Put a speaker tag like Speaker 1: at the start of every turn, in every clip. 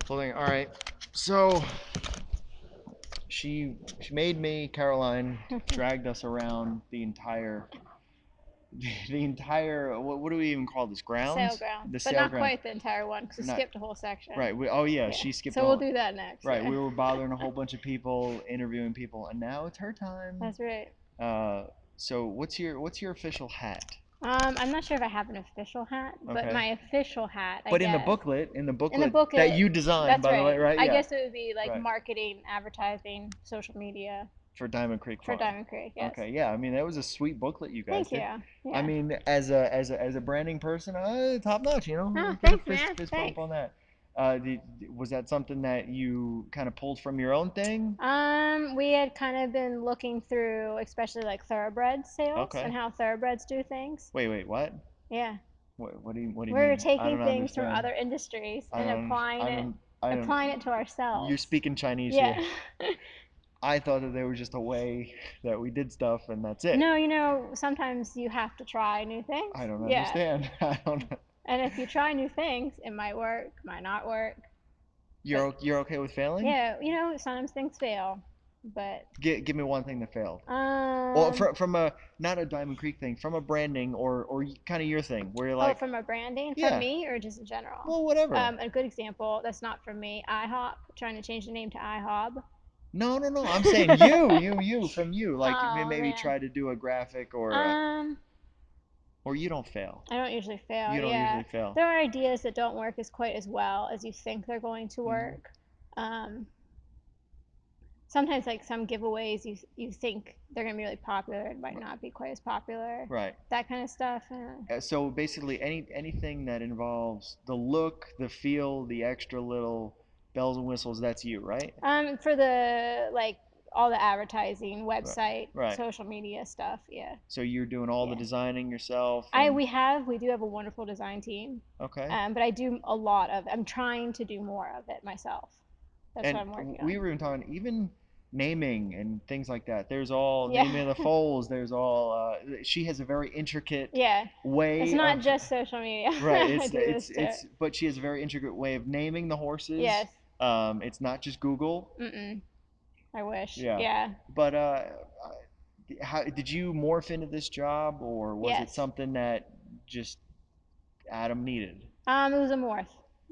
Speaker 1: Clothing. All right. So she made me, Caroline, dragged us around the entire what do we even call this,
Speaker 2: Sale
Speaker 1: grounds?
Speaker 2: ground,
Speaker 1: The
Speaker 2: but
Speaker 1: sale
Speaker 2: not
Speaker 1: ground.
Speaker 2: quite the entire one because we
Speaker 1: Not
Speaker 2: skipped a whole section.
Speaker 1: right. Oh yeah,
Speaker 2: Yeah,
Speaker 1: she skipped
Speaker 2: so we'll
Speaker 1: all.
Speaker 2: do that next.
Speaker 1: Right,
Speaker 2: Yeah,
Speaker 1: we were bothering a whole bunch of people, interviewing people, and now it's her time.
Speaker 2: that's right.
Speaker 1: Uh, so what's your official hat?
Speaker 2: I'm not sure if I have an official hat, but
Speaker 1: Okay.
Speaker 2: my official hat, I
Speaker 1: But in the
Speaker 2: guess,
Speaker 1: booklet, in the
Speaker 2: in the
Speaker 1: booklet
Speaker 2: book,
Speaker 1: that you designed,
Speaker 2: that's
Speaker 1: by the way,
Speaker 2: right.
Speaker 1: right?
Speaker 2: I
Speaker 1: Yeah.
Speaker 2: guess it would be like
Speaker 1: Right.
Speaker 2: marketing, advertising, social media
Speaker 1: For Diamond Creek
Speaker 2: for
Speaker 1: Farm.
Speaker 2: Diamond Creek. Yes.
Speaker 1: Okay, yeah. I mean, that was a sweet booklet you guys
Speaker 2: Thank
Speaker 1: did.
Speaker 2: you.
Speaker 1: I
Speaker 2: Yeah.
Speaker 1: mean, as a branding person, top notch.
Speaker 2: Oh,
Speaker 1: Get a
Speaker 2: thanks,
Speaker 1: fist
Speaker 2: man.
Speaker 1: fist bump
Speaker 2: Thanks.
Speaker 1: on that. Was that something that you kind of pulled from your own thing?
Speaker 2: We had kind of been looking through, especially like thoroughbred sales and
Speaker 1: Okay.
Speaker 2: how thoroughbreds do things.
Speaker 1: Wait, what?
Speaker 2: Yeah.
Speaker 1: What do you
Speaker 2: We're
Speaker 1: mean? I
Speaker 2: taking
Speaker 1: don't
Speaker 2: things from
Speaker 1: understand.
Speaker 2: other industries
Speaker 1: I
Speaker 2: and
Speaker 1: don't. I don't. I don't.
Speaker 2: applying it to
Speaker 1: You're
Speaker 2: ourselves.
Speaker 1: speaking Chinese
Speaker 2: Yeah.
Speaker 1: here. I thought that there was just a way that we did stuff and that's it.
Speaker 2: No, sometimes you have to try new things.
Speaker 1: I don't
Speaker 2: Yeah.
Speaker 1: understand. I don't.
Speaker 2: And if you try new things, it might work, might not work. But
Speaker 1: You're okay with failing?
Speaker 2: yeah, sometimes things fail. But
Speaker 1: Give me one thing that failed. Well,
Speaker 2: um
Speaker 1: from a not a Diamond Creek thing, from a branding or kind of your thing, where you're
Speaker 2: oh,
Speaker 1: like,
Speaker 2: from a branding, from
Speaker 1: yeah,
Speaker 2: me or just in general?
Speaker 1: well, whatever.
Speaker 2: A good example that's not from me, IHOP, trying to change the name to IHOB.
Speaker 1: No, no, no. I'm saying you, from you. Like
Speaker 2: Oh
Speaker 1: maybe
Speaker 2: man.
Speaker 1: try to do a graphic
Speaker 2: Um,
Speaker 1: or you don't fail.
Speaker 2: I don't usually fail.
Speaker 1: You don't
Speaker 2: Yeah,
Speaker 1: usually fail.
Speaker 2: there are ideas that don't work as quite as well as you think they're going to
Speaker 1: Hmm.
Speaker 2: work. Um, Sometimes like some giveaways, you think they're gonna be really popular, it might not be quite as popular.
Speaker 1: Right.
Speaker 2: That kind of stuff.
Speaker 1: So basically, anything that involves the look, the feel, the extra little bells and whistles, that's you, right?
Speaker 2: For the like all the advertising,
Speaker 1: Right.
Speaker 2: website,
Speaker 1: Right.
Speaker 2: social media stuff. Yeah,
Speaker 1: So you're doing all the
Speaker 2: yeah.
Speaker 1: designing yourself
Speaker 2: I
Speaker 1: and
Speaker 2: we do have a wonderful design team,
Speaker 1: okay.
Speaker 2: but I do a lot of. I'm trying to do more of it myself. That's what
Speaker 1: And
Speaker 2: I'm working
Speaker 1: we
Speaker 2: on.
Speaker 1: were even talking even naming and things like that. There's all
Speaker 2: Yeah,
Speaker 1: naming of the foals. There's all. She has a very intricate
Speaker 2: yeah. It's
Speaker 1: way
Speaker 2: not
Speaker 1: of
Speaker 2: just social media.
Speaker 1: right.
Speaker 2: I do this too.
Speaker 1: But she has a very intricate way of naming the horses.
Speaker 2: Yes.
Speaker 1: It's not just Google.
Speaker 2: Mm-mm. I wish.
Speaker 1: Yeah,
Speaker 2: Yeah.
Speaker 1: but how did you morph into this job, or was it
Speaker 2: Yes.
Speaker 1: something that just Adam needed?
Speaker 2: It was a morph.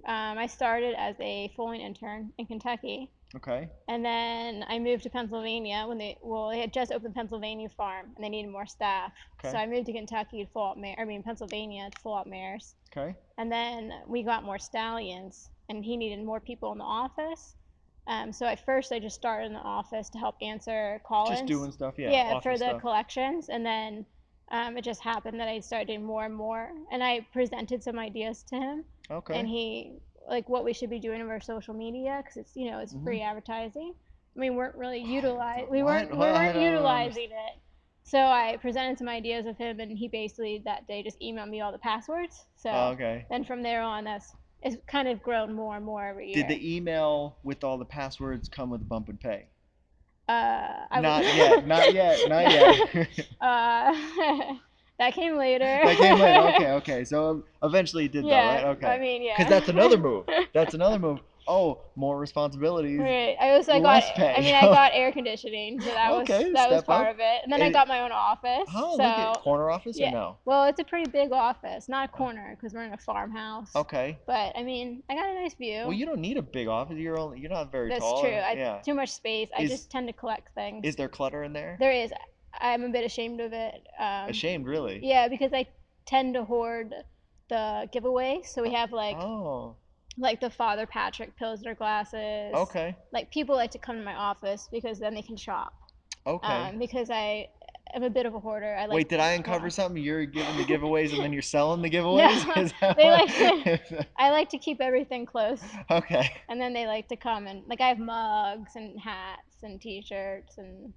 Speaker 2: I started as a Foley intern in Kentucky,
Speaker 1: Okay.
Speaker 2: and then I moved to Pennsylvania they had just opened Pennsylvania farm and they needed more staff. So
Speaker 1: Okay.
Speaker 2: I moved to Kentucky to full out Pennsylvania to full out mares.
Speaker 1: Okay.
Speaker 2: And then we got more stallions, and he needed more people in the office. So at first, I just started in the office to help answer
Speaker 1: Just
Speaker 2: call-ins.
Speaker 1: doing stuff, yeah,
Speaker 2: Yeah, for
Speaker 1: office
Speaker 2: the
Speaker 1: stuff.
Speaker 2: collections, and then it just happened that I started doing more and more, and I presented some ideas to him, and
Speaker 1: Okay.
Speaker 2: he like what we should be doing with our social media because it's
Speaker 1: Mhm.
Speaker 2: free advertising. We weren't really
Speaker 1: What?
Speaker 2: we
Speaker 1: What? I
Speaker 2: weren't
Speaker 1: don't understand.
Speaker 2: utilizing it. So I presented some ideas with him, and he basically that day just emailed me all the passwords.
Speaker 1: Oh,
Speaker 2: So
Speaker 1: okay.
Speaker 2: then from there on, it's kind of grown more and more every
Speaker 1: Did
Speaker 2: year.
Speaker 1: the email with all the passwords come with bump and pay?
Speaker 2: I would.
Speaker 1: Not yet. Not yet. Not yet.
Speaker 2: uh, that came later.
Speaker 1: That came later. Okay. Okay. So eventually it did though, right?
Speaker 2: Yeah, I
Speaker 1: Okay.
Speaker 2: mean,
Speaker 1: Because
Speaker 2: yeah.
Speaker 1: that's another move. That's another move. Oh, more responsibilities,
Speaker 2: Right.
Speaker 1: less pay.
Speaker 2: I got air conditioning, so
Speaker 1: Okay.
Speaker 2: that was
Speaker 1: Step
Speaker 2: part
Speaker 1: up.
Speaker 2: of it. And then I
Speaker 1: It,
Speaker 2: got my own office.
Speaker 1: oh, look at
Speaker 2: So,
Speaker 1: corner office or
Speaker 2: yeah.
Speaker 1: no?
Speaker 2: Well, it's a pretty big office, not a corner because we're in a farmhouse.
Speaker 1: Okay.
Speaker 2: But I mean, I got a nice
Speaker 1: Well,
Speaker 2: view.
Speaker 1: you don't need a big office. You're not very
Speaker 2: That's
Speaker 1: tall.
Speaker 2: true. I
Speaker 1: Yeah.
Speaker 2: too much space. I
Speaker 1: Is
Speaker 2: just tend to collect
Speaker 1: is
Speaker 2: things.
Speaker 1: there clutter in there?
Speaker 2: There is. I'm a bit ashamed of it.
Speaker 1: Ashamed, really.
Speaker 2: Yeah, because I tend to hoard the giveaways. So we have
Speaker 1: Oh.
Speaker 2: like the Father Patrick Pilsner glasses.
Speaker 1: Okay.
Speaker 2: Like people like to come to my office because then they can shop.
Speaker 1: Okay.
Speaker 2: Because I am a bit of a hoarder. I like
Speaker 1: Wait, did I
Speaker 2: yeah.
Speaker 1: uncover something? You're giving the giveaways and then you're selling the
Speaker 2: No,
Speaker 1: giveaways? Is that
Speaker 2: they
Speaker 1: what?
Speaker 2: like to. I like to keep everything close,
Speaker 1: Okay.
Speaker 2: and then they like to come and like I have mugs and hats and T-shirts and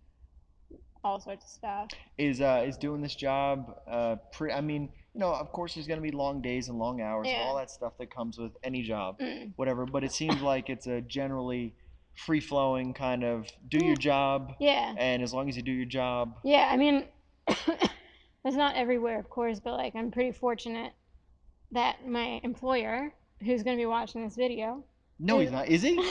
Speaker 2: all sorts of stuff.
Speaker 1: Is doing this job I mean, of course there's going to be long days and long hours and
Speaker 2: Yeah.
Speaker 1: all that stuff that comes with any job,
Speaker 2: Mm.
Speaker 1: whatever, but it seems like it's a generally free-flowing kind of do
Speaker 2: Yeah.
Speaker 1: your job,
Speaker 2: Yeah.
Speaker 1: and as long as you do your job.
Speaker 2: Yeah. I mean, it's not everywhere, of course, but I'm pretty fortunate that my employer, who's going to be watching this video,
Speaker 1: No, he's
Speaker 2: Is
Speaker 1: not. Is he?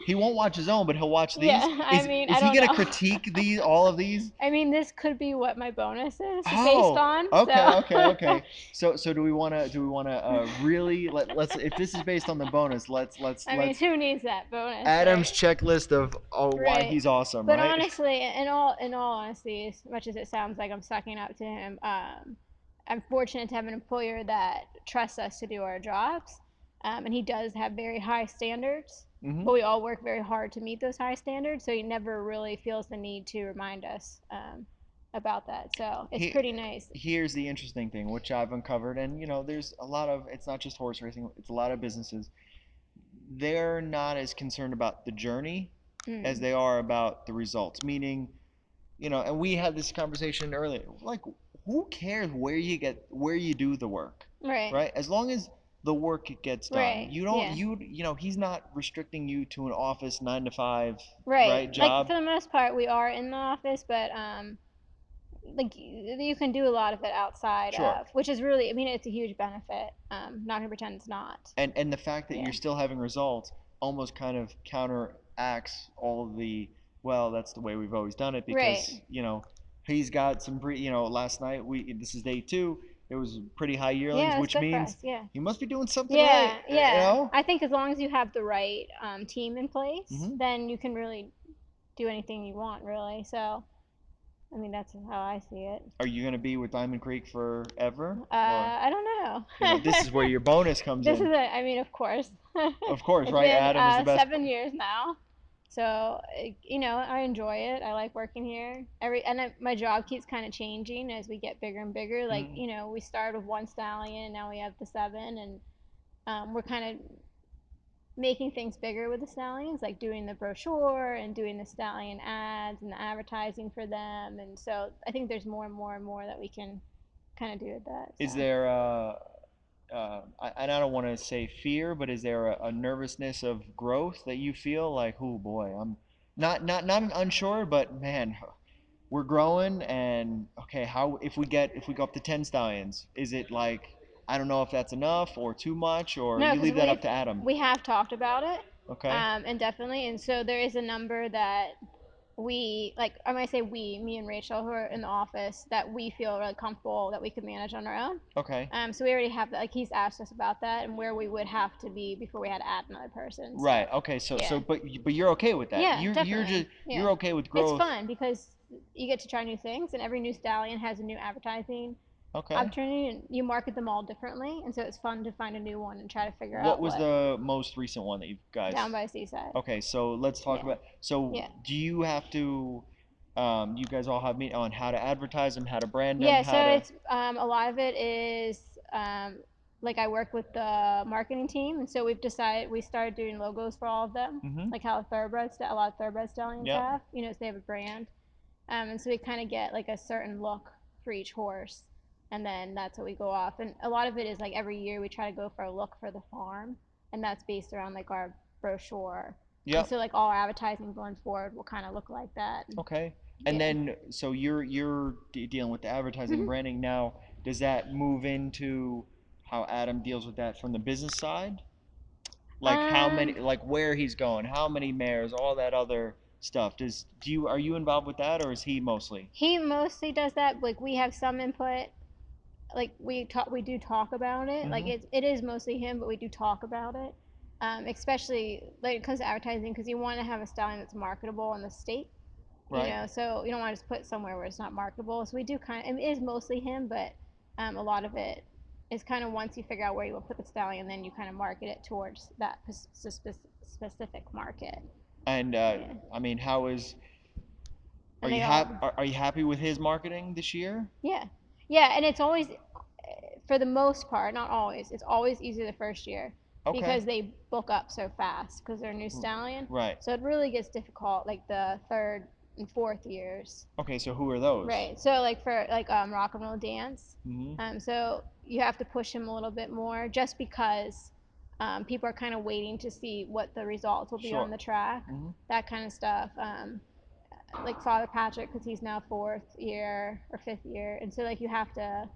Speaker 1: He won't watch his own, but he'll watch these.
Speaker 2: yeah, I
Speaker 1: Is
Speaker 2: mean,
Speaker 1: is
Speaker 2: I
Speaker 1: he
Speaker 2: don't
Speaker 1: gonna
Speaker 2: know.
Speaker 1: critique these all of these?
Speaker 2: I mean, this could be what my bonus is based
Speaker 1: Oh,
Speaker 2: on.
Speaker 1: okay,
Speaker 2: So,
Speaker 1: okay, okay. So do we wanna really let's if this is based on the bonus, let's
Speaker 2: I mean,
Speaker 1: let's
Speaker 2: who needs that bonus,
Speaker 1: Adam's
Speaker 2: right?
Speaker 1: checklist of why
Speaker 2: Right.
Speaker 1: he's awesome,
Speaker 2: But
Speaker 1: right?
Speaker 2: honestly, in all honesty, as much as it sounds like I'm sucking up to him, I'm fortunate to have an employer that trusts us to do our jobs, and he does have very high standards.
Speaker 1: Hmm.
Speaker 2: But we all work very hard to meet those high standards, so he never really feels the need to remind us about that. So it's
Speaker 1: He,
Speaker 2: pretty nice.
Speaker 1: here's the interesting thing, which I've uncovered, and there's a lot of it's not just horse racing; it's a lot of businesses. They're not as concerned about the journey as
Speaker 2: Mm.
Speaker 1: they are about the results. Meaning, and we had this conversation earlier. Like, who cares where you do the work,
Speaker 2: Right.
Speaker 1: right? As long as the work gets done,
Speaker 2: Right.
Speaker 1: you don't
Speaker 2: Yeah.
Speaker 1: he's not restricting you to an office 9 to 5,
Speaker 2: Right.
Speaker 1: right,
Speaker 2: Like
Speaker 1: job.
Speaker 2: for the most part, we are in the office, but like you can do a lot of it outside
Speaker 1: Sure.
Speaker 2: of, which is really, I mean, it's a huge benefit. Not gonna pretend it's not.
Speaker 1: And the fact that
Speaker 2: Yeah.
Speaker 1: you're still having results almost kind of counteracts all of the, well, that's the way we've always done it,
Speaker 2: Right.
Speaker 1: because he's got some last night, we this is day 2, it was pretty high yearlings,
Speaker 2: Yeah, that's
Speaker 1: which
Speaker 2: good for
Speaker 1: means
Speaker 2: us. Yeah.
Speaker 1: he must be doing something right,
Speaker 2: Yeah.
Speaker 1: you
Speaker 2: Yeah.
Speaker 1: know
Speaker 2: I think as long as you have the right team in place,
Speaker 1: hmm
Speaker 2: then you can really do anything you want, really. So, I mean, that's how I see it.
Speaker 1: Are you going to be with Diamond Creek forever, or
Speaker 2: I don't
Speaker 1: this is where
Speaker 2: know.
Speaker 1: your bonus comes
Speaker 2: This is
Speaker 1: in?
Speaker 2: it. I mean, of course.
Speaker 1: Of course,
Speaker 2: It's
Speaker 1: right?
Speaker 2: been
Speaker 1: Adam is the best.
Speaker 2: 7 years now. So, I enjoy it. I like working here. My job keeps kind of changing as we get bigger and bigger. Like,
Speaker 1: Mhm.
Speaker 2: we started with one stallion, and now we have the seven, and we're kind of making things bigger with the stallions, like doing the brochure and doing the stallion ads and the advertising for them. And so I think there's more and more and more that we can kind of do with that. So.
Speaker 1: Is there and I don't want to say fear, but is there a nervousness of growth that you feel like, oh boy, I'm not an unsure, but man, we're growing, and okay, how if we go up to 10 stallions, is it like, I don't know if that's enough or too much, or
Speaker 2: No,
Speaker 1: you
Speaker 2: because
Speaker 1: leave that up to Adam?
Speaker 2: we have talked about it,
Speaker 1: Okay.
Speaker 2: and definitely, and so there is a number that we like. I might say we, me and Rachel, who are in the office, that we feel really comfortable that we could manage on our own.
Speaker 1: Okay.
Speaker 2: So we already have that. Like he's asked us about that and where we would have to be before we had to add another person. So
Speaker 1: Right. Okay. So
Speaker 2: yeah,
Speaker 1: but you're okay with that.
Speaker 2: yeah,
Speaker 1: You're
Speaker 2: definitely,
Speaker 1: just
Speaker 2: yeah.
Speaker 1: you're okay with
Speaker 2: It's
Speaker 1: growth.
Speaker 2: fun because you get to try new things, and every new stallion has a new advertising
Speaker 1: Okay.
Speaker 2: opportunity, and you market them all differently, and so it's fun to find a new one and try to figure
Speaker 1: What
Speaker 2: out
Speaker 1: was
Speaker 2: what.
Speaker 1: the most recent one that you
Speaker 2: Down
Speaker 1: guys?
Speaker 2: by Seaside.
Speaker 1: Okay, so let's talk
Speaker 2: Yeah,
Speaker 1: about. So,
Speaker 2: yeah,
Speaker 1: do you have to? You guys all have me on how to advertise them, how to brand them,
Speaker 2: yeah. So
Speaker 1: how to.
Speaker 2: it's a lot of it is like I work with the marketing team, and so we started doing logos for all of them,
Speaker 1: Mm-hmm.
Speaker 2: like how a lot of thoroughbred stallions
Speaker 1: Yep.
Speaker 2: have. So they have a brand, and so we kind of get like a certain look for each horse, and then that's what we go off. And a lot of it is like every year we try to go for a look for the farm, and that's based around like our brochure. And
Speaker 1: Yep.
Speaker 2: so like all our advertising going forward will kind of look like that.
Speaker 1: Okay. And
Speaker 2: Yeah.
Speaker 1: then, so you're dealing with the advertising and
Speaker 2: Hmm.
Speaker 1: branding now. Does that move into how Adam deals with that from the business side? Like how many,
Speaker 2: Um,
Speaker 1: like where he's going, how many mares, all that other stuff. Are you involved with that, or is he mostly?
Speaker 2: he mostly does that. Like we have some input. Like we do talk about it. Like
Speaker 1: Mm-hmm.
Speaker 2: it is mostly him, but we do talk about it. Especially like it comes to advertising because you want to have a stallion that's marketable in the state.
Speaker 1: Right.
Speaker 2: So you don't want to just put somewhere where it's not marketable. So we do it is mostly him, but a lot of it is kind of once you figure out where you will put the stallion, then you kind of market it towards that specific market.
Speaker 1: And
Speaker 2: Yeah,
Speaker 1: I mean, how is
Speaker 2: and they all
Speaker 1: are you happy with his marketing this year?
Speaker 2: yeah, yeah, and it's always for the most part, not always. It's always easier the first year
Speaker 1: Okay.
Speaker 2: because they book up so fast because they're a new stallion.
Speaker 1: Right.
Speaker 2: So it really gets difficult like the third and fourth years.
Speaker 1: Okay, so who are those?
Speaker 2: Right. So like for like rock and roll dance,
Speaker 1: Mm-hmm.
Speaker 2: so you have to push him a little bit more just because people are kind of waiting to see what the results will be
Speaker 1: Sure.
Speaker 2: on the track,
Speaker 1: Mm-hmm.
Speaker 2: that kind of stuff. Like Father Patrick because he's now fourth year or fifth year, and so like you have to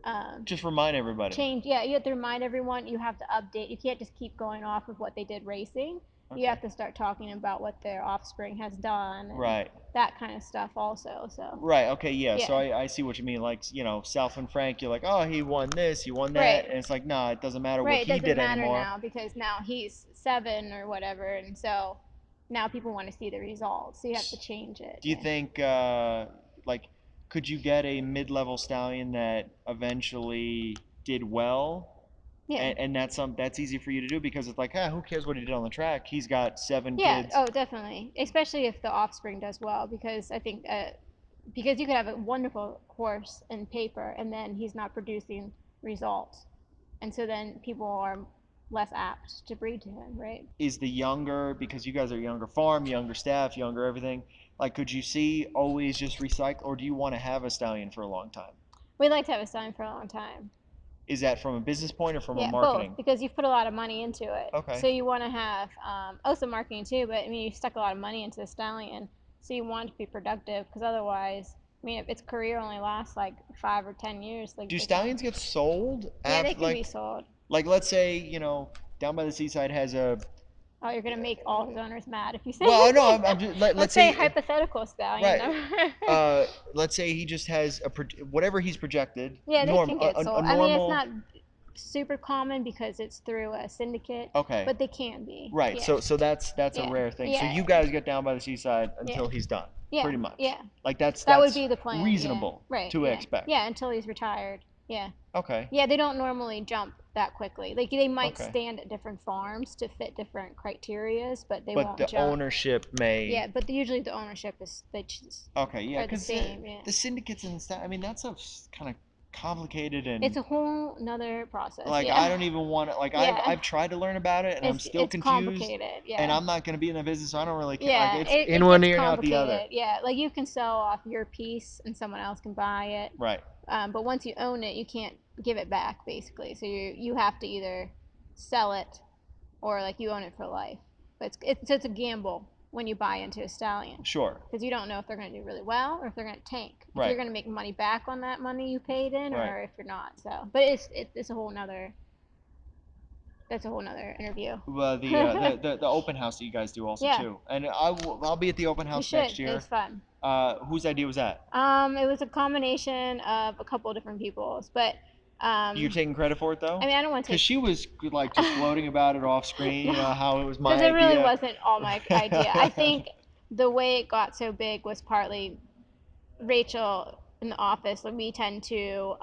Speaker 2: um,
Speaker 1: Just remind everybody.
Speaker 2: change. Yeah, you have to remind everyone. You have to update. You can't just keep going off of what they did racing. You
Speaker 1: Okay.
Speaker 2: have to start talking about what their offspring has done and
Speaker 1: Right.
Speaker 2: that kind of stuff also. So
Speaker 1: Right. Okay. Yeah. So
Speaker 2: yeah,
Speaker 1: I see what you mean. Like, Southland Frank, you're like, oh, he won this, he won that,
Speaker 2: right.
Speaker 1: and it's like, nah, it doesn't matter what
Speaker 2: Right, it
Speaker 1: he
Speaker 2: doesn't
Speaker 1: did
Speaker 2: matter
Speaker 1: anymore.
Speaker 2: now because now he's 7 or whatever, and so now people want to see the results. So you have to change it.
Speaker 1: Do you
Speaker 2: Yeah.
Speaker 1: think, like, could you get a mid-level stallion that eventually did well,
Speaker 2: Yeah.
Speaker 1: and that's easy for you to do because it's like, ah, who cares what he did on the track? He's got seven
Speaker 2: Yeah.
Speaker 1: kids.
Speaker 2: Oh, definitely. Especially if the offspring does well, because I think because you could have a wonderful horse in paper, and then he's not producing results, and so then people are less apt to breed to him, right?
Speaker 1: Is the younger, because you guys are younger farm, younger staff, younger everything. Like, could you see always just recycle, or do you want to have a stallion for a long time?
Speaker 2: We'd like to have a sign for a long time.
Speaker 1: Is that from a business point or from a
Speaker 2: Yeah, both,
Speaker 1: marketing?
Speaker 2: because you've put a lot of money into it.
Speaker 1: Okay.
Speaker 2: So you want to have also marketing too, but I mean, you stuck a lot of money into the stallion, so you want it to be productive because otherwise, I mean, if its career only lasts like 5 or 10 years, like
Speaker 1: Do
Speaker 2: they come.
Speaker 1: stallions get sold
Speaker 2: Yeah, they
Speaker 1: after,
Speaker 2: can be sold.
Speaker 1: like let's say, down by the seaside has a,
Speaker 2: Oh, you're gonna make all his owners mad if you say.
Speaker 1: well, no, I'm just,
Speaker 2: Let's
Speaker 1: let's
Speaker 2: say
Speaker 1: say,
Speaker 2: hypothetical stallion
Speaker 1: right,
Speaker 2: number.
Speaker 1: let's say he just has whatever he's projected,
Speaker 2: Yeah, they can get
Speaker 1: a
Speaker 2: sold. I mean, it's
Speaker 1: normal.
Speaker 2: not super common because it's through a syndicate,
Speaker 1: Okay.
Speaker 2: but they can be.
Speaker 1: Right.
Speaker 2: Yeah,
Speaker 1: So that's a
Speaker 2: yeah,
Speaker 1: rare thing. So
Speaker 2: yeah,
Speaker 1: you guys get down by the seaside
Speaker 2: yeah,
Speaker 1: until he's done,
Speaker 2: yeah,
Speaker 1: pretty much.
Speaker 2: yeah.
Speaker 1: Like that's
Speaker 2: That would
Speaker 1: that's
Speaker 2: be the plan. Yeah.
Speaker 1: reasonable
Speaker 2: Right.
Speaker 1: to
Speaker 2: Yeah.
Speaker 1: expect.
Speaker 2: Yeah. Until he's retired. Yeah.
Speaker 1: Okay.
Speaker 2: Yeah. They don't normally jump that quickly. Like they might
Speaker 1: Okay.
Speaker 2: stand at different farms to fit different criterias, but they
Speaker 1: But
Speaker 2: won't
Speaker 1: the
Speaker 2: jump.
Speaker 1: ownership may.
Speaker 2: Yeah. But usually the ownership is they just
Speaker 1: Okay, yeah,
Speaker 2: are the
Speaker 1: because
Speaker 2: same. Yeah.
Speaker 1: the syndicates and stuff. I mean, that stuff's kind of complicated
Speaker 2: It's
Speaker 1: and
Speaker 2: a whole nother process.
Speaker 1: like I
Speaker 2: Yeah.
Speaker 1: don't even want to. Like I've
Speaker 2: Yeah.
Speaker 1: I've tried to learn about it and I'm still
Speaker 2: It's
Speaker 1: confused.
Speaker 2: complicated.
Speaker 1: And
Speaker 2: Yeah.
Speaker 1: I'm not going to be in the business, so I don't really care. Like
Speaker 2: Yeah,
Speaker 1: it's in
Speaker 2: it
Speaker 1: one
Speaker 2: gets
Speaker 1: ear and out the other.
Speaker 2: complicated. Yeah, like you can sell off your piece and someone else can buy it.
Speaker 1: Right.
Speaker 2: But once you own it, you can't give it back basically. So you have to either sell it or like you own it for life. But it's a gamble when you buy into a stallion
Speaker 1: Sure.
Speaker 2: because you don't know if they're going to do really well or if they're going to tank. If you're
Speaker 1: Right.
Speaker 2: going to make money back on that money you paid in,
Speaker 1: Right.
Speaker 2: or if you're not. So, but it's a whole nother that's a whole nother interview.
Speaker 1: Well, the open house that you guys do also
Speaker 2: Yeah,
Speaker 1: too, and I'll be at the open
Speaker 2: you
Speaker 1: house
Speaker 2: should.
Speaker 1: next year.
Speaker 2: It's fun.
Speaker 1: Whose idea was that?
Speaker 2: It was a combination of a couple of different people's, but
Speaker 1: You're
Speaker 2: um,
Speaker 1: taking credit for it though,
Speaker 2: I mean, I don't want to
Speaker 1: because
Speaker 2: take.
Speaker 1: she was like just gloating about it off screen.
Speaker 2: No,
Speaker 1: How it was
Speaker 2: because
Speaker 1: my
Speaker 2: it really
Speaker 1: idea.
Speaker 2: wasn't all my idea. I think the way it got so big was partly Rachel in the office. Like we tend to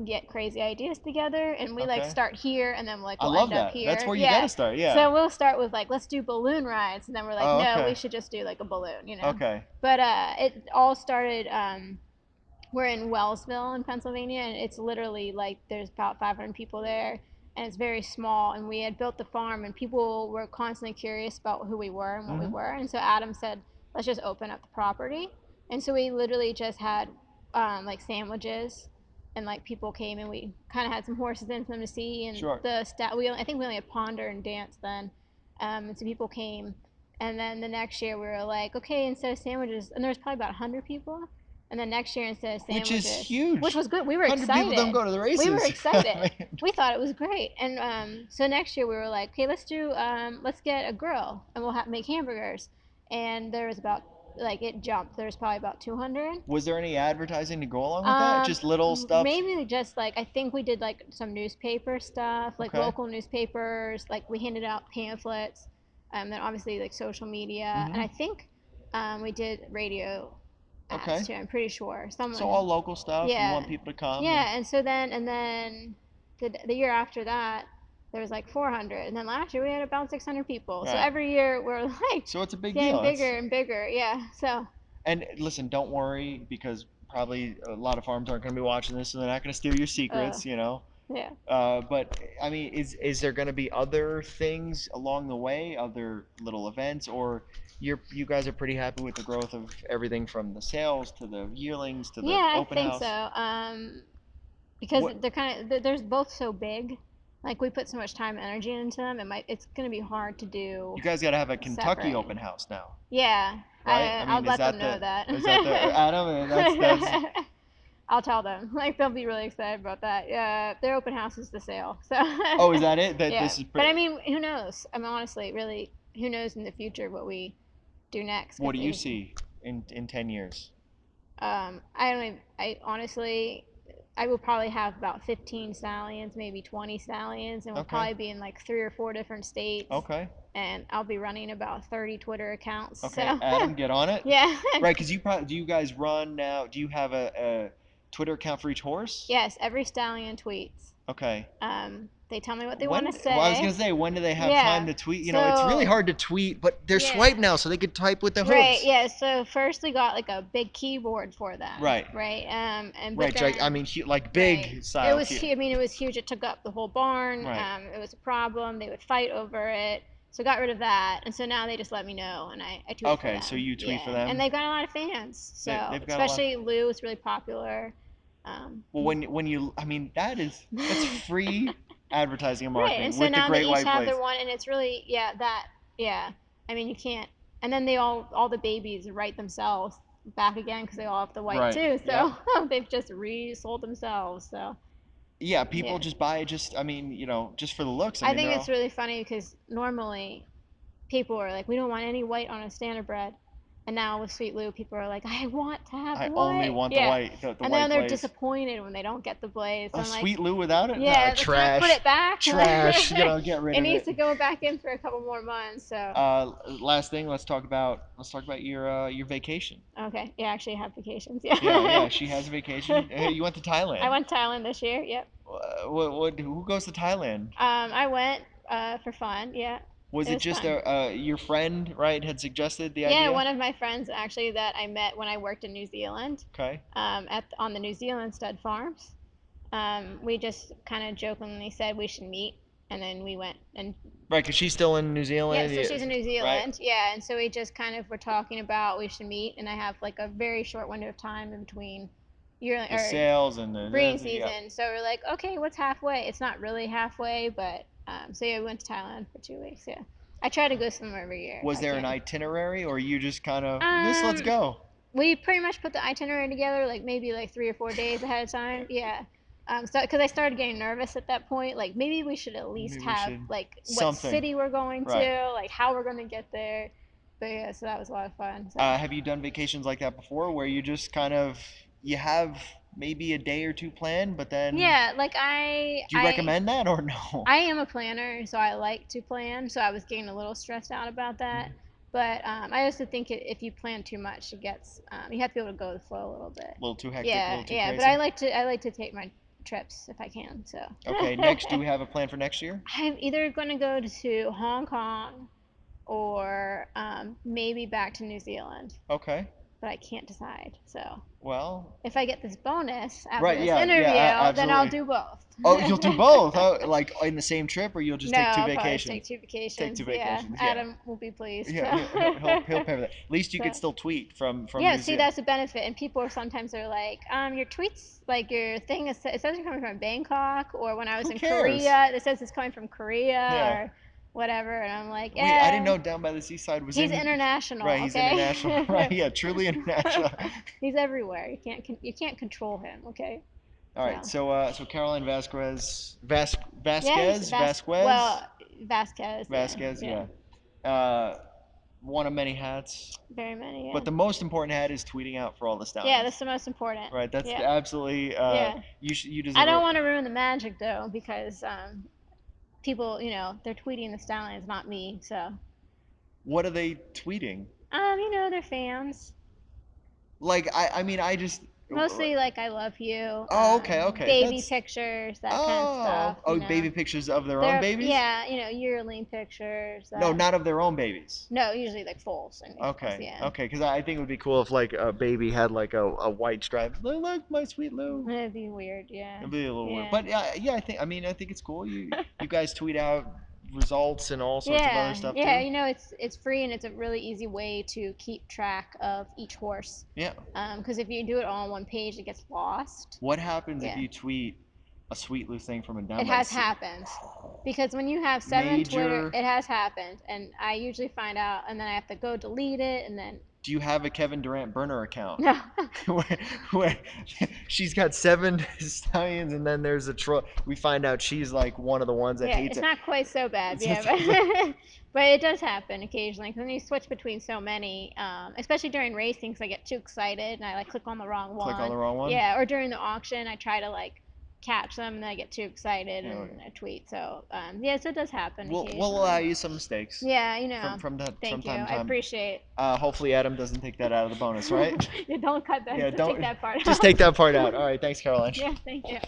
Speaker 2: get crazy ideas together, and we like
Speaker 1: Okay.
Speaker 2: start here, and then
Speaker 1: I
Speaker 2: we'll
Speaker 1: love
Speaker 2: end up
Speaker 1: that. That's
Speaker 2: here.
Speaker 1: where you got
Speaker 2: Yeah.
Speaker 1: to start. Yeah.
Speaker 2: So we'll start with like let's do balloon rides, and then we're like,
Speaker 1: Oh,
Speaker 2: no, we
Speaker 1: okay.
Speaker 2: should just do like a balloon.
Speaker 1: Okay.
Speaker 2: But it all started. We're in Wellsville in Pennsylvania, and it's literally like there's about 500 people there, and it's very small. And we had built the farm, and people were constantly curious about who we were and what we
Speaker 1: Mm-hmm.
Speaker 2: were. And so Adam said, "Let's just open up the property." And so we literally just had like sandwiches, and like people came, and we kind of had some horses in for them to see. And
Speaker 1: Sure.
Speaker 2: I think we only had Ponder and Dance then, and so people came. And then the next year we were like, okay, instead of sandwiches, and there was probably about 100 people. And then next year, instead of
Speaker 1: Which is
Speaker 2: sandwiches, which
Speaker 1: huge.
Speaker 2: was good, we were
Speaker 1: 100 people don't
Speaker 2: excited.
Speaker 1: go to the
Speaker 2: We were
Speaker 1: races. I
Speaker 2: excited.
Speaker 1: mean,
Speaker 2: We thought it was great. And so next year, we were like, okay, let's get a grill and we'll make hamburgers. And there was about, like, it jumped. There was probably about 200.
Speaker 1: was there any advertising to go along with that? Just little stuff.
Speaker 2: Mainly just like I think we did like some newspaper stuff, like
Speaker 1: Okay.
Speaker 2: local newspapers. Like we handed out pamphlets, then obviously like social media, and
Speaker 1: Mm-hmm.
Speaker 2: I think we did radio ads
Speaker 1: Okay.
Speaker 2: too. I'm pretty sure
Speaker 1: So
Speaker 2: someone.
Speaker 1: all local stuff. You
Speaker 2: Yeah,
Speaker 1: want people to come and
Speaker 2: yeah, and so then the year after that there was like 400, and then last year we had about 600 people. So
Speaker 1: right.
Speaker 2: every year we're like
Speaker 1: So it's a
Speaker 2: it's
Speaker 1: big
Speaker 2: getting
Speaker 1: deal. It's
Speaker 2: bigger and bigger. Yeah. So
Speaker 1: and listen, don't worry because probably a lot of farms aren't going to be watching this, and they're not going to steal your
Speaker 2: uh,
Speaker 1: secrets.
Speaker 2: yeah.
Speaker 1: But I mean, is there going to be other things along the way, other little events, or you guys are pretty happy with the growth of everything from the sales to the yearlings to the
Speaker 2: Yeah, I
Speaker 1: open
Speaker 2: think so.
Speaker 1: house?
Speaker 2: Because
Speaker 1: What
Speaker 2: they're they're both so big. Like we put so much time and energy into them, it's gonna be hard to do
Speaker 1: you guys got to have a Kentucky
Speaker 2: separate.
Speaker 1: open house now,
Speaker 2: Yeah,
Speaker 1: right? I
Speaker 2: I'll
Speaker 1: mean,
Speaker 2: let them know that.
Speaker 1: is that the Adam? That's
Speaker 2: I'll tell them. Like they'll be really excited about that. Yeah, their open house is the sale. So
Speaker 1: Oh, is that it? That
Speaker 2: yeah,
Speaker 1: this is
Speaker 2: but
Speaker 1: pretty.
Speaker 2: I mean, who knows? I mean, honestly, really, who knows in the future what we do next?
Speaker 1: What
Speaker 2: Because
Speaker 1: do you see in 10 years?
Speaker 2: I don't. Even, I honestly, I will probably have about 15 stallions, maybe 20 stallions, and we'll
Speaker 1: Okay.
Speaker 2: probably be in like 3 or 4 different states.
Speaker 1: Okay.
Speaker 2: And I'll be running about 30 Twitter accounts.
Speaker 1: Okay.
Speaker 2: So
Speaker 1: Adam, get on it.
Speaker 2: yeah,
Speaker 1: Right, because you probably do. You guys run now? Do you have a Twitter account for each horse?
Speaker 2: yes, every stallion tweets.
Speaker 1: Okay.
Speaker 2: They tell me what they want to
Speaker 1: When? Well, I was
Speaker 2: say.
Speaker 1: gonna say, when do they have time
Speaker 2: Yeah.
Speaker 1: to tweet? It's really
Speaker 2: So
Speaker 1: hard to tweet, but they're
Speaker 2: yeah.
Speaker 1: swipe now, so they could type with the
Speaker 2: Right.
Speaker 1: hooves.
Speaker 2: Yeah. So first we got like a big keyboard for them.
Speaker 1: Right.
Speaker 2: Right. And but
Speaker 1: Right. I
Speaker 2: then
Speaker 1: mean, like
Speaker 2: right.
Speaker 1: big
Speaker 2: It
Speaker 1: style.
Speaker 2: was. I mean, it was huge. It took up the whole barn.
Speaker 1: Right.
Speaker 2: It was a problem. They would fight over it. So got rid of that, and so now they just let me know, and I tweet for
Speaker 1: Okay, so
Speaker 2: them.
Speaker 1: you tweet for
Speaker 2: Yeah, and
Speaker 1: them.
Speaker 2: they've got a lot of fans. So
Speaker 1: They've got a lot.
Speaker 2: especially Lou is really popular.
Speaker 1: Well, when you, I mean, that's free advertising and
Speaker 2: Right, and
Speaker 1: marketing
Speaker 2: so
Speaker 1: with the
Speaker 2: now they
Speaker 1: Great
Speaker 2: each
Speaker 1: White
Speaker 2: have their
Speaker 1: Place.
Speaker 2: one, and it's really yeah. I mean, you can't. And then they all the babies write themselves back again because they all have the white
Speaker 1: Right.
Speaker 2: too.
Speaker 1: Yep.
Speaker 2: So they've just resold themselves. So
Speaker 1: Yeah, people
Speaker 2: yeah,
Speaker 1: just buy it. Just, I mean, just for the looks. I
Speaker 2: I
Speaker 1: mean,
Speaker 2: think
Speaker 1: they're
Speaker 2: it's
Speaker 1: all.
Speaker 2: really funny because normally people are like, we don't want any white on a standard bread. And now with Sweet Lou, people are like, I want to have
Speaker 1: I only
Speaker 2: white.
Speaker 1: want the
Speaker 2: Yeah.
Speaker 1: white, the
Speaker 2: And then
Speaker 1: white
Speaker 2: they're
Speaker 1: blaze.
Speaker 2: disappointed when they don't get the blaze. So
Speaker 1: A
Speaker 2: I'm like,
Speaker 1: sweet Lou without it? Nah,
Speaker 2: yeah, can I put
Speaker 1: trash,
Speaker 2: it back?
Speaker 1: trash. Get rid
Speaker 2: It
Speaker 1: of
Speaker 2: needs
Speaker 1: it.
Speaker 2: to go back in for a couple more months. So
Speaker 1: Last thing, let's talk about your vacation.
Speaker 2: okay, yeah, actually I have vacations.
Speaker 1: Yeah,
Speaker 2: Yeah.
Speaker 1: yeah, she has a vacation. You went to
Speaker 2: I
Speaker 1: Thailand.
Speaker 2: went to Thailand this year. Yep.
Speaker 1: Who goes to Thailand?
Speaker 2: I went for fun. Yeah,
Speaker 1: Was
Speaker 2: it
Speaker 1: it
Speaker 2: was
Speaker 1: just
Speaker 2: fun.
Speaker 1: your friend, right, had suggested the
Speaker 2: Yeah,
Speaker 1: idea?
Speaker 2: one of my friends actually that I met when I worked in New Zealand,
Speaker 1: Okay.
Speaker 2: on the New Zealand stud farms. We just kind of jokingly said we should meet, and then we went and
Speaker 1: Right, because she's still in New
Speaker 2: yeah.
Speaker 1: Zealand,
Speaker 2: So she's in New
Speaker 1: right?
Speaker 2: Zealand, yeah, and so we just kind of were talking about we should meet, and I have like a very short window of time in between year
Speaker 1: The
Speaker 2: or
Speaker 1: sales and
Speaker 2: breeding
Speaker 1: yeah.
Speaker 2: season. So we're like, okay, what's halfway? It's not really halfway, but so yeah, we went to Thailand for 2 weeks. Yeah, I try to go somewhere every year if
Speaker 1: Was
Speaker 2: I
Speaker 1: there an
Speaker 2: can.
Speaker 1: itinerary, or you just kind of this? Let's
Speaker 2: Um,
Speaker 1: go.
Speaker 2: we pretty much put the itinerary together like maybe like 3 or 4 days ahead of time. Yeah. So because I started getting nervous at that point, like maybe we should at least
Speaker 1: Maybe we
Speaker 2: have
Speaker 1: should
Speaker 2: like what
Speaker 1: something,
Speaker 2: city we're going
Speaker 1: right?
Speaker 2: to, like how we're going to get there. But yeah, so that was a lot of fun. So
Speaker 1: Have you done vacations like that before, where you just kind of you have maybe a day or two planned, but then
Speaker 2: yeah, like
Speaker 1: do you recommend that or no?
Speaker 2: I am a planner, so I like to plan. So I was getting a little stressed out about that. But I also think if you plan too much, it gets you have to be able to go with the flow a little bit.
Speaker 1: A little too hectic, a
Speaker 2: Yeah,
Speaker 1: little too
Speaker 2: yeah. But
Speaker 1: crazy.
Speaker 2: I like to take my trips if I can. So
Speaker 1: Okay, next, do we have a plan for next year?
Speaker 2: I'm either going to go to Hong Kong or maybe back to New Zealand,
Speaker 1: Okay.
Speaker 2: but I can't decide. So
Speaker 1: Well,
Speaker 2: if I get this bonus after
Speaker 1: right,
Speaker 2: this
Speaker 1: yeah, yeah,
Speaker 2: interview, then I'll
Speaker 1: absolutely.
Speaker 2: do both.
Speaker 1: Oh, you'll do both, huh? Like in the same trip, or you'll just
Speaker 2: No,
Speaker 1: take two
Speaker 2: I'll probably
Speaker 1: vacations?
Speaker 2: take two
Speaker 1: Take two
Speaker 2: vacations. Yeah,
Speaker 1: vacations, yeah.
Speaker 2: Adam will be pleased.
Speaker 1: Yeah,
Speaker 2: So,
Speaker 1: he'll pay for that. At least you
Speaker 2: so
Speaker 1: could still tweet from
Speaker 2: yeah.
Speaker 1: New
Speaker 2: See,
Speaker 1: Zealand.
Speaker 2: that's a benefit. And people are sometimes are like, your tweets, like your thing is it says you're coming from Bangkok, or when I was
Speaker 1: Who
Speaker 2: in
Speaker 1: cares?
Speaker 2: Korea, it says it's coming from Korea
Speaker 1: Yeah.
Speaker 2: or whatever. And I'm like,
Speaker 1: Wait, I didn't
Speaker 2: yeah,
Speaker 1: know Down by the Seaside was
Speaker 2: he's
Speaker 1: in. Right,
Speaker 2: international.
Speaker 1: he's international. Right,
Speaker 2: Okay,
Speaker 1: yeah, truly international.
Speaker 2: he's everywhere. You can't control him. Okay,
Speaker 1: All
Speaker 2: so
Speaker 1: right, so Caroline Vasquez,
Speaker 2: yeah, he's
Speaker 1: Vasquez,
Speaker 2: Vazquez. Yeah,
Speaker 1: Vasquez,
Speaker 2: yeah,
Speaker 1: yeah. Uh, one of many hats,
Speaker 2: very many.
Speaker 1: but
Speaker 2: Yeah,
Speaker 1: the most important hat is tweeting out for all the
Speaker 2: yeah,
Speaker 1: stallions.
Speaker 2: that's the most important.
Speaker 1: Right, that's
Speaker 2: Yeah,
Speaker 1: absolutely.
Speaker 2: yeah.
Speaker 1: You
Speaker 2: I
Speaker 1: deserve
Speaker 2: don't
Speaker 1: a.
Speaker 2: want to ruin the magic though because people, they're tweeting the stallions, not me. So
Speaker 1: What are they tweeting?
Speaker 2: they're fans.
Speaker 1: Like I mean I just.
Speaker 2: Mostly like I love you,
Speaker 1: Oh, okay, okay.
Speaker 2: baby
Speaker 1: That's.
Speaker 2: pictures, that kind of stuff.
Speaker 1: Oh, baby pictures of their own
Speaker 2: They're
Speaker 1: babies?
Speaker 2: yeah, yearling pictures.
Speaker 1: No, not of their own babies.
Speaker 2: No, usually like foals and males.
Speaker 1: Okay,
Speaker 2: Yeah,
Speaker 1: okay, because I think it would be cool if like a baby had like a white stripe. Look, my sweet Lou.
Speaker 2: it'd be weird. Yeah,
Speaker 1: It'd be a little weird,
Speaker 2: yeah.
Speaker 1: but yeah, yeah. I think it's cool. You guys tweet out results and all sorts of other
Speaker 2: Yeah,
Speaker 1: stuff
Speaker 2: yeah,
Speaker 1: too.
Speaker 2: it's free and it's a really easy way to keep track of each horse.
Speaker 1: Yeah.
Speaker 2: Because if you do it all on one page, it gets lost.
Speaker 1: What happens if
Speaker 2: Yeah,
Speaker 1: you tweet a sweet Lou thing from a down
Speaker 2: it
Speaker 1: by the
Speaker 2: has
Speaker 1: sea?
Speaker 2: happened. Because when you have 7 Twitter,
Speaker 1: Major.
Speaker 2: it has happened, and I usually find out, and then I have to go delete it, and then
Speaker 1: do you have a Kevin Durant burner account?
Speaker 2: No.
Speaker 1: where, where she's got 7 stallions, and then there's a we find out she's like one of the ones that
Speaker 2: Yeah,
Speaker 1: hates
Speaker 2: it's
Speaker 1: it.
Speaker 2: not quite so bad.
Speaker 1: It's,
Speaker 2: Yeah,
Speaker 1: it's like,
Speaker 2: but it does happen occasionally. 'Cause when you switch between so many, especially during racing, 'cause I get too excited and I like click on the wrong
Speaker 1: click on
Speaker 2: one.
Speaker 1: the wrong one.
Speaker 2: Yeah, or during the auction, I try to like catch them and I get too excited
Speaker 1: You know,
Speaker 2: and I tweet. So yeah, so it does happen
Speaker 1: we'll allow
Speaker 2: occasionally.
Speaker 1: you some mistakes
Speaker 2: Yeah, you know.
Speaker 1: from
Speaker 2: Thank you.
Speaker 1: time to
Speaker 2: I
Speaker 1: time.
Speaker 2: appreciate.
Speaker 1: Hopefully Adam doesn't take that out of the bonus, right?
Speaker 2: Yeah, don't cut that.
Speaker 1: Yeah,
Speaker 2: Just take
Speaker 1: don't
Speaker 2: that part
Speaker 1: just
Speaker 2: out.
Speaker 1: take that part out. All right, thanks, Caroline.
Speaker 2: Yeah, thank you.